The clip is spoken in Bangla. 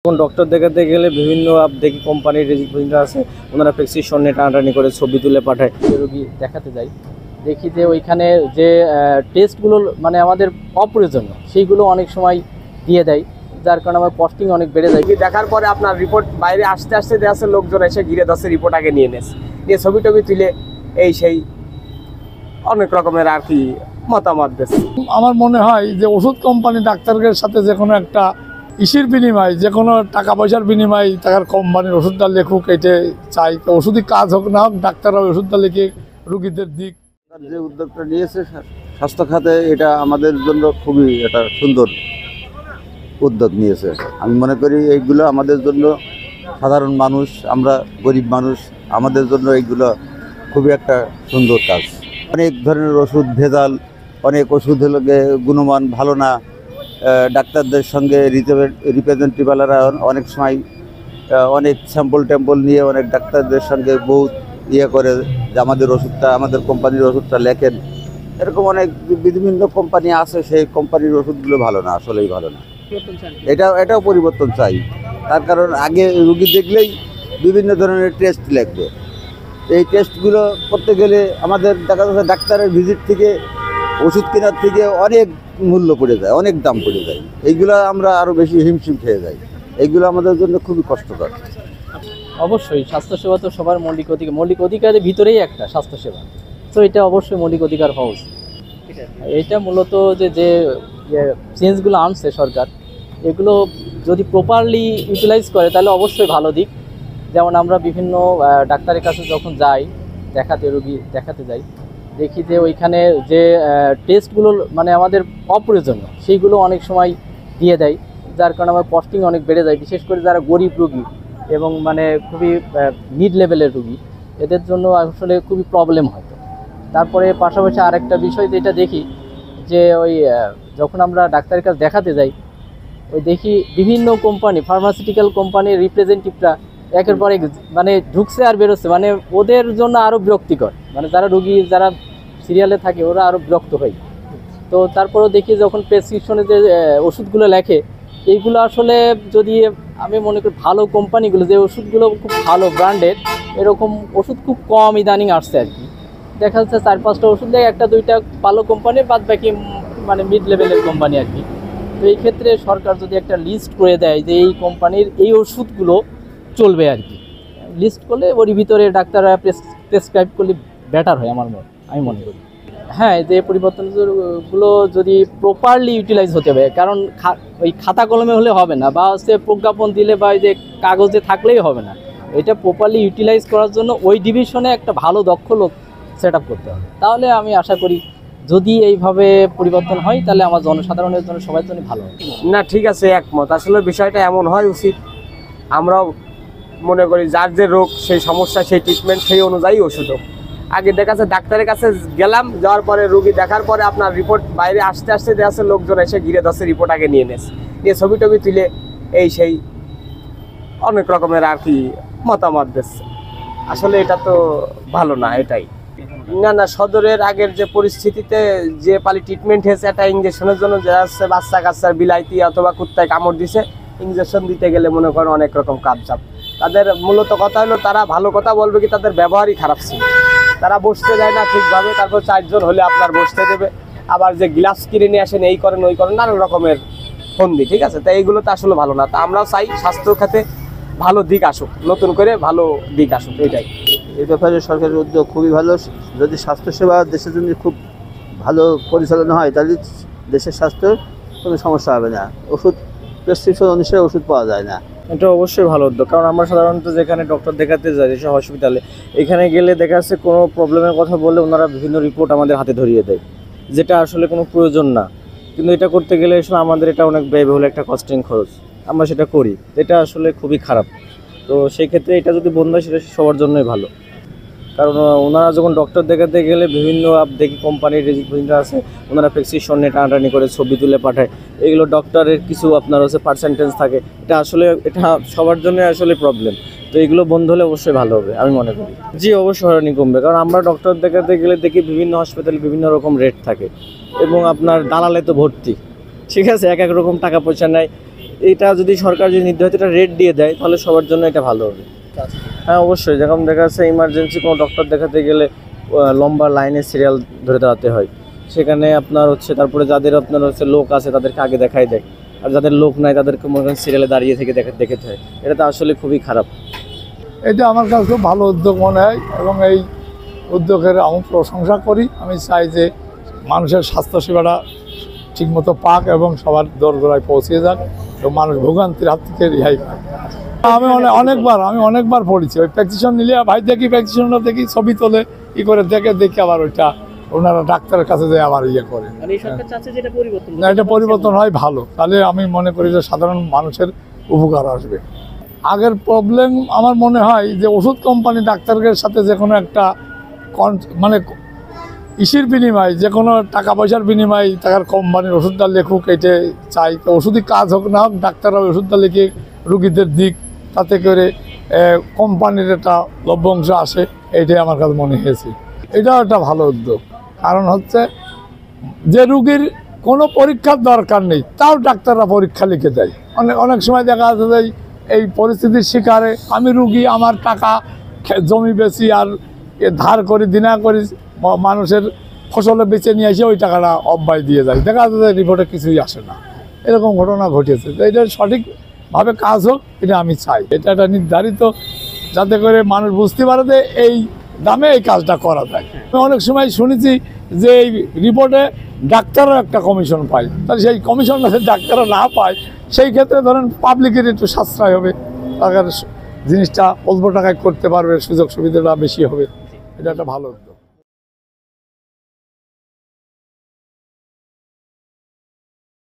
এখন ডক্টর দেখাতে গেলে বিভিন্ন দেখি কোম্পানির রেজিস্ট্রেশনটা আছে, ওনারা প্রেসক্রিপশন নিয়ে টানাটানি করে ছবি তুলে পাঠায়। রোগী দেখাতে যাই, দেখি যে ওইখানে যে টেস্টগুলো মানে আমাদের অপ্রয়োজনীয় সেইগুলো অনেক সময় দিয়ে দেয়, যার কারণে আমার কস্টিং অনেক বেড়ে যায়। দেখার পরে আপনার রিপোর্ট বাইরে আসতে আসতে দেখা যাচ্ছে লোকজন এসে ঘিরে ধরছে, রিপোর্ট আগে নিয়ে নেছে, নিয়ে ছবি টবি তুলে এই সেই অনেক রকমের আর কি মতামত দিচ্ছে। আমার মনে হয় যে ওষুধ কোম্পানি ডাক্তারের সাথে যে কোনো একটা ইসির বিনিময়, যে কোনো টাকা পয়সার বিনিময় টাকার কোম্পানির ওষুধটা লেখুক, এতে চাই। তো ওষুধই কাজ হোক না হোক, ডাক্তাররা ওষুধটা লিখে রুগীদের দিক। যে উদ্যোগটা নিয়েছে স্বাস্থ্য খাতে, এটা আমাদের জন্য খুবই একটা সুন্দর উদ্যোগ নিয়েছে। আমি মনে করি এইগুলো আমাদের জন্য, সাধারণ মানুষ, আমরা গরিব মানুষ, আমাদের জন্য এইগুলো খুবই একটা সুন্দর কাজ। অনেক ধরনের ওষুধ ভেজাল, অনেক ওষুধ হলো গুণমান ভালো না। ডাক্তারদের সঙ্গে রিপ্রেজেন্টেটিভরা অনেক সময় অনেক স্যাম্পল ট্যাম্পল নিয়ে অনেক ডাক্তারদের সঙ্গে বহুত করে যে আমাদের ওষুধটা, আমাদের কোম্পানির ওষুধটা লেখেন। এরকম অনেক বিভিন্ন কোম্পানি আছে, সেই কোম্পানির ওষুধগুলো ভালো না, আসলেই ভালো না। এটাও পরিবর্তন চাই। তার কারণ আগে রুগী দেখলেই বিভিন্ন ধরনের টেস্ট লাগবে। এই টেস্টগুলো করতে গেলে আমাদের দেখা যাচ্ছে ডাক্তারের ভিজিট থেকে, ওষুধ কেনার থেকে অনেক মূল্য পড়ে যায়, অনেক দাম পড়ে যায়। এইগুলো আমরা আরও বেশি হিমশিম খেয়ে যাই। এইগুলো আমাদের জন্য খুবই কষ্টকর। অবশ্যই স্বাস্থ্যসেবা তো সবার মৌলিক অধিকারের ভিতরেই একটা স্বাস্থ্যসেবা, তো এটা অবশ্যই মৌলিক অধিকার হওয়া উচিত। এটা মূলত যে চেঞ্জগুলো আনছে সরকার, এগুলো যদি প্রপারলি ইউটিলাইজ করে তাহলে অবশ্যই ভালো দিক। যেমন আমরা বিভিন্ন ডাক্তারের কাছে যখন যাই, রোগী দেখাতে যাই, দেখি যে ওইখানে যে টেস্টগুলো মানে আমাদের অপ্রয়োজনীয় সেইগুলো অনেক সময় দিয়ে দেয়, যার কারণে আমার কস্টিং অনেক বেড়ে যায়। বিশেষ করে যারা গরিব রোগী এবং মানে খুবই মিড লেভেলের রোগী, এদের জন্য আসলে খুবই প্রবলেম হয়। তারপরে পাশাপাশি আরেকটা বিষয় যেটা দেখি যে ওই যখন আমরা ডাক্তারের কাছে দেখাতে যাই, ওই দেখি বিভিন্ন কোম্পানি, ফার্মাসিউটিক্যাল কোম্পানির রিপ্রেজেন্টেটিভরা একের পর এক মানে ঢুকছে আর বেরোচ্ছে, মানে ওদের জন্য আরও বিরক্তিকর। মানে যারা রোগী, যারা সিরিয়ালে থাকে, ওরা আরও বিরক্ত হয়। তো তারপরেও দেখি যখন প্রেসক্রিপশনে যে ওষুধগুলো লেখে, এইগুলো আসলে যদি আমি মনে করি ভালো কোম্পানিগুলো, যে ওষুধগুলো খুব ভালো ব্র্যান্ডেড, এরকম ওষুধ খুব কম ইদানিং আসছে আর কি। দেখা যাচ্ছে 4-5টা ওষুধ দেয়, 1-2টা ভালো কোম্পানির, বাদ বাকি মানে মিড লেভেলের কোম্পানি আর কি। তো এই ক্ষেত্রে সরকার যদি একটা লিস্ট করে দেয় যে এই কোম্পানির এই ওষুধগুলো চলবে আর কি, লিস্ট করলে ওর ভিতরে ডাক্তাররা প্রেসক্রাইব করলে বেটার হয় আমি মনে করি। হ্যাঁ, যে পরিবর্তনগুলো যদি প্রপারলি ইউটিলাইজ হতে হবে, কারণ ওই খাতা কলমে হলে হবে না, বা হচ্ছে প্রজ্ঞাপন দিলে বা ওই যে কাগজে থাকলেই হবে না। এটা প্রপারলি ইউটিলাইজ করার জন্য ওই ডিভিশনে একটা ভালো দক্ষ লোক সেট আপ করতে হবে। তাহলে আমি আশা করি যদি এইভাবে পরিবর্তন হয়, তাহলে আমার জনসাধারণের জন্য, সবার জন্য ভালো হবে। না, ঠিক আছে, একমত। আসলে বিষয়টা এমন হয় উচিত, আমরাও মনে করি যার যে রোগ, সেই সমস্যা, সেই ট্রিটমেন্ট, সেই অনুযায়ী ওষুধ হোক। আগে দেখা যাচ্ছে ডাক্তারের কাছে গেলাম, যাওয়ার পরে রোগী দেখার পরে আপনার রিপোর্ট বাইরে আসতে আসতে দেখা যাচ্ছে লোকজন এসে ঘিরে ধরছে, রিপোর্ট আগে নিয়ে নেছে, নিয়ে ছবি টবি তুলে এই সেই অনেক রকমের আর কি মতামত দিচ্ছে। আসলে এটা তো ভালো না। এটাই না, সদরের আগের যে পরিস্থিতিতে যে পালি ট্রিটমেন্ট হয়েছে, একটা ইঞ্জেকশনের জন্য যা আছে, বাচ্চা কাচ্চার বিলাইতি অথবা কুত্তায় কামড় দিছে, ইঞ্জেকশন দিতে গেলে মনে করেন অনেক রকম কাপচাপ। তাদের মূলত কথা হলো, তারা ভালো কথা বলবে কি, তাদের ব্যবহারই খারাপ ছিল। তারা বসতে দেয় না ঠিকভাবে, তারপর 4 জন হলে আপনার বসতে দেবে, আবার যে গ্লাভস কিনে নিয়ে আসেন, এই করেন ওই করেন, নানান রকমের ফন্দি। ঠিক আছে, তাই এইগুলো তো আসলে ভালো না। তা আমরাও চাই স্বাস্থ্য খাতে ভালো দিক আসুক, নতুন করে ভালো দিক আসুক, এটাই। এই ব্যাপারে সরকারের উদ্যোগ খুবই ভালো। যদি স্বাস্থ্যসেবা দেশের জন্য খুব ভালো পরিচালনা হয়, তাহলে দেশের স্বাস্থ্যের কোনো সমস্যা হবে না। ওষুধ প্রেসক্রিপশন অনুসারে ওষুধ পাওয়া যায় না। এটা অবশ্যই ভালো উদ্যোগ, কারণ আমরা সাধারণত যেখানে ডক্টর দেখাতে যাই, যেসব হসপিটালে, এখানে গেলে দেখা যাচ্ছে কোনো প্রবলেমের কথা বললে ওনারা বিভিন্ন রিপোর্ট আমাদের হাতে ধরিয়ে দেয়, যেটা আসলে কোনো প্রয়োজন না। কিন্তু এটা করতে গেলে আসলে আমাদের এটা অনেক ব্যয়বহুল একটা কস্টিং খরচ, আমরা সেটা করি, এটা আসলে খুবই খারাপ। তো সেই ক্ষেত্রে এটা যদি বন্ধ হয়, সেটা সবার জন্যই ভালো। কারণ ওনারা যখন ডক্টর দেখাতে গেলে বিভিন্ন দেখি কোম্পানির রেজিস্ট্রেশনটা আছে, ওনারা প্রেসক্রিপশন নিয়ে টানাটানি করে ছবি তুলে পাঠায়। এগুলো ডক্টরের কিছু আপনার হচ্ছে পার্সেন্টেজ থাকে, এটা সবার জন্য আসলে প্রবলেম। তো এগুলো বন্ধ হলে অবশ্যই ভালো হবে আমি মনে করি। জি, অবশ্যই হয়রানি কমবে, কারণ আমরা ডক্টর দেখাতে গেলে দেখি বিভিন্ন হসপিটালে বিভিন্ন রকম রেট থাকে, এবং আপনার দালালে তো ভর্তি। ঠিক আছে, এক এক রকম টাকা পয়সা নেয়, এটা যদি সরকার যদি নির্ধারিত একটা রেট দিয়ে দেয় তাহলে সবার জন্য এটা ভালো হবে। হ্যাঁ অবশ্যই, যখন দেখা যাচ্ছে ইমার্জেন্সি কোনো ডক্টর দেখাতে গেলে লম্বা লাইনে সিরিয়াল ধরে দাঁড়াতে হয়, সেখানে আপনার হচ্ছে তারপরে যাদের আপনার হচ্ছে লোক আছে তাদেরকে আগে দেখাই দেয়, আর যাদের লোক নাই তাদেরকে মনে করেন সিরিয়ালে দাঁড়িয়ে থেকে দেখতে হয়। এটা তো আসলে খুবই খারাপ। এটা আমার কাছে খুব ভালো উদ্যোগ মনে হয় এবং এই উদ্যোগের আমি প্রশংসা করি। আমি চাই যে মানুষের স্বাস্থ্যসেবাটা ঠিকমতো পাক এবং সবার দোরগোড়ায় পৌঁছে যাক এবং মানুষ ভোগান্তির হাত থেকে রেহাই পায়। আমি অনেকবার পড়েছি, ওই প্র্যাকটিশন নিলে ভাই দেখি প্র্যাকটিশনটা দেখি ছবি তোলে করে দেখে আবার ওইটা ওনারা ডাক্তারের কাছে যায় আবার করে না, এটা পরিবর্তন হয় ভালো, তাহলে আমি মনে করি যে সাধারণ মানুষের উপকার আসবে। আগের প্রবলেম আমার মনে হয় যে ওষুধ কোম্পানি ডাক্তারের সাথে যে কোনো একটা মানে ইসির বিনিময়, যে কোনো টাকা পয়সার বিনিময় টাকার কোম্পানির ওষুধটা লেখুক, এটা চাই। তো ওষুধই কাজ হোক না হোক ডাক্তাররা ওষুধটা লিখে রুগীদের দিক, তাতে করে কোম্পানির একটা লভ্যাংশ আসে, এইটাই আমার কাছে মনে হয়েছে। এটাও একটা ভালো উদ্যোগ, কারণ হচ্ছে যে রুগীর কোনো পরীক্ষার দরকার নেই তাও ডাক্তাররা পরীক্ষা লিখে দেয়। অনেক সময় দেখা যাচ্ছে যে এই পরিস্থিতির শিকারে আমি রুগী, আমার টাকা জমি বেশি আর ধার করি দিনা করি মানুষের ফসলে বেঁচে নিয়ে এসে ওই টাকাটা অব্যয় দিয়ে যায়, দেখা যাচ্ছে যে রিপোর্টে কিছুই আসে না। এরকম ঘটনা ঘটেছে। তো এটা সঠিকভাবে কাজ হোক, এটা আমি চাই। এটা একটা নির্ধারিত, যাতে করে মানুষ বুঝতে পারে যে এই দামে এই কাজটা করা যায়। আমি অনেক সময় শুনেছি যে এই রিপোর্টে ডাক্তারও একটা কমিশন পায়, তাহলে সেই কমিশনটা ডাক্তাররা না পায়, সেই ক্ষেত্রে ধরেন পাবলিকের একটু সাশ্রয় হবে, তাদের জিনিসটা অল্প টাকায় করতে পারবে, সুযোগ সুবিধাটা বেশি হবে। এটা একটা ভালো।